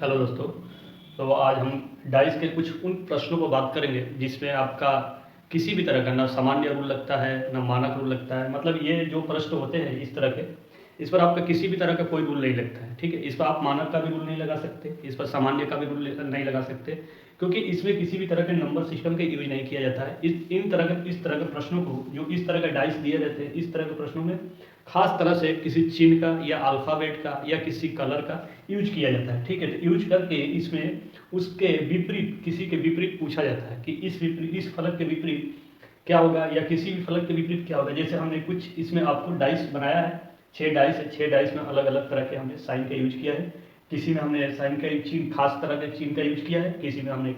Hello दोस्तों। तो आज हम डाइस के कुछ उन प्रश्नों पर बात करेंगे जिसमें आपका किसी भी तरह का ना सामान्य रूल लगता है ना मानक रूल लगता है। मतलब ये जो प्रश्न होते हैं इस तरह के, इस पर आपका किसी भी तरह का कोई रूल नहीं लगता है। ठीक है, इस पर आप मानक का भी रूल नहीं लगा सकते, इस पर सामान्य का भी रूल नहीं लगा सकते, क्योंकि इसमें किसी भी तरह के नंबर सिस्टम का यूज नहीं किया जाता है। इस तरह के प्रश्नों को, जो इस तरह के डाइस दिए जाते हैं, इस तरह के प्रश्नों में खास तरह से किसी चिन्ह का या अल्फ़ाबेट का या किसी कलर का यूज किया जाता है। ठीक है, तो यूज करके इसमें उसके विपरीत, किसी के विपरीत पूछा जाता है कि इस फलक के विपरीत क्या होगा या किसी भी फलक के विपरीत क्या होगा। जैसे हमने कुछ इसमें आपको डाइस बनाया है, 6 डाइस है, 6 डाइस में अलग अलग तरह के हमने साइन का यूज किया है। किसी में हमने साइन का चिन्ह, खास तरह के चिन्ह का यूज किया है, किसी में हमने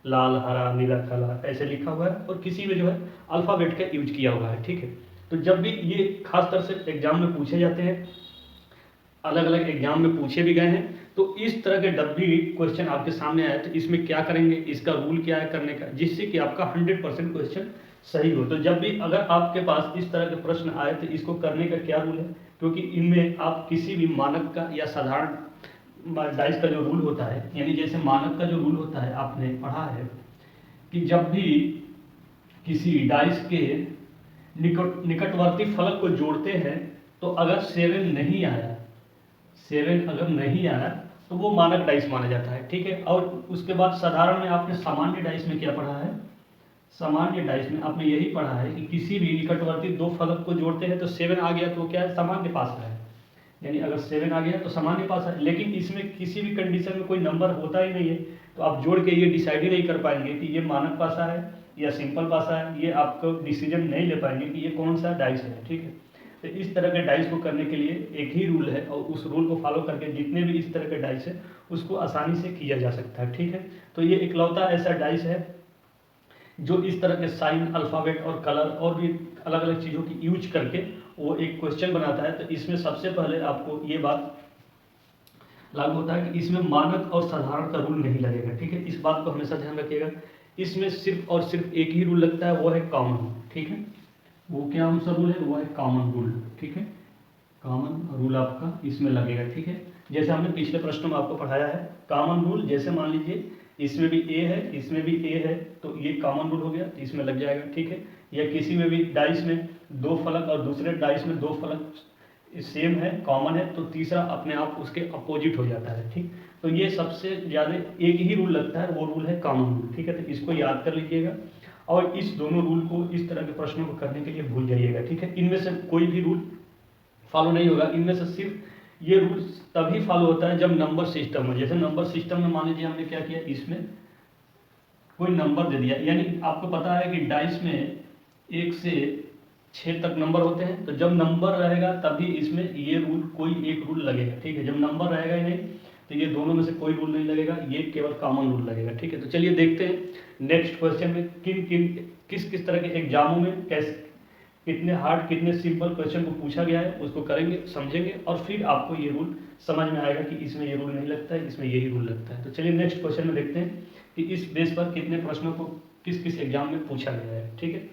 लाल हरा नीला काला ऐसे लिखा हुआ है, और किसी में जो है अल्फ़ाबेट का यूज किया हुआ है। ठीक है, तो जब भी ये खास तरह से एग्जाम में पूछे जाते हैं, अलग अलग एग्जाम में पूछे भी गए हैं, तो इस तरह के जब भी क्वेश्चन आपके सामने आए तो इसमें क्या करेंगे, इसका रूल क्या है करने का, जिससे कि आपका 100% क्वेश्चन सही हो। तो जब भी अगर आपके पास इस तरह के प्रश्न आए तो इसको करने का क्या रूल है, क्योंकि इनमें आप किसी भी मानक का या साधारण डाइस का जो रूल होता है, यानी जैसे मानक का जो रूल होता है आपने पढ़ा है कि जब भी किसी डाइस के निकटवर्ती फलक को जोड़ते हैं तो अगर 7 नहीं आया, 7 अगर नहीं आया तो वो मानक डाइस माना जाता है। ठीक है, और उसके बाद साधारण में आपने सामान्य डाइस में क्या पढ़ा है, सामान्य डाइस में आपने यही पढ़ा है कि किसी भी निकटवर्ती दो फलक को जोड़ते हैं तो 7 आ गया तो क्या है, सामान्य पास है। यानी अगर 7 आ गया तो सामान्य पास है, लेकिन इसमें किसी भी कंडीशन में कोई नंबर होता ही नहीं है, तो आप जोड़ के ये डिसाइड ही नहीं कर पाएंगे कि ये मानक पासा है या सिंपल पासा है। ये आपको डिसीजन नहीं ले पाएंगे कि ये कौन सा डाइस है। ठीक है, तो इस तरह के डाइस को करने के लिए एक ही रूल है, और उस रूल को फॉलो करके जितने भी इस तरह के डाइस है उसको आसानी से किया जा सकता है। ठीक है, तो ये इकलौता ऐसा डाइस है जो इस तरह के साइन, अल्फ़ाबेट और कलर और भी अलग अलग चीज़ों की यूज करके वो एक क्वेश्चन बनाता है। तो इसमें सबसे पहले आपको ये बात लागू होता है कि इसमें मानक और साधारण का रूल नहीं लगेगा। ठीक है, इस बात को हमेशा ध्यान रखिएगा। इसमें सिर्फ और सिर्फ एक ही रूल लगता है, वो है कॉमन। ठीक है, वो क्या कौन सा रूल है, वो है कॉमन रूल। ठीक है, कॉमन रूल आपका इसमें लगेगा। ठीक है, जैसे हमने पिछले प्रश्न में आपको पढ़ाया है कॉमन रूल, जैसे मान लीजिए इसमें भी ए है, इसमें भी ए है, तो ये कॉमन रूल हो गया, तो इसमें लग जाएगा। ठीक है, या किसी में भी डाइस में दो फलक और दूसरे डाइस में दो फलक सेम है, कॉमन है, तो तीसरा अपने आप उसके अपोजिट हो जाता है। ठीक, तो ये सबसे ज़्यादा एक ही रूल लगता है, वो रूल है कॉमन रूल। ठीक है, तो इसको याद कर लीजिएगा, और इस दोनों रूल को इस तरह के प्रश्नों को करने के लिए भूल जाइएगा। ठीक है, इनमें से कोई भी रूल फॉलो नहीं होगा, इनमें से सिर्फ ये रूल तभी फॉलो होता है जब नंबर सिस्टम हो। जैसे नंबर सिस्टम में मान लीजिए हमने क्या किया, इसमें कोई नंबर दे दिया, यानी आपको पता है कि डाइस में 1 से 6 तक नंबर होते हैं, तो जब नंबर रहेगा तभी इसमें ये रूल, कोई एक रूल लगेगा। ठीक है, जब नंबर रहेगा ही नहीं तो ये दोनों में से कोई रूल नहीं लगेगा, ये केवल कॉमन रूल लगेगा। ठीक है, तो चलिए देखते हैं नेक्स्ट क्वेश्चन में किस किस तरह के एग्जामों में कैसे, कितने हार्ड कितने सिंपल क्वेश्चन को पूछा गया है, उसको करेंगे, समझेंगे, और फिर आपको ये रूल समझ में आएगा कि इसमें ये रूल नहीं लगता है, इसमें यही रूल लगता है। तो चलिए नेक्स्ट क्वेश्चन में देखते हैं कि इस बेस पर कितने प्रश्नों को किस किस एग्जाम में पूछा गया है। ठीक है।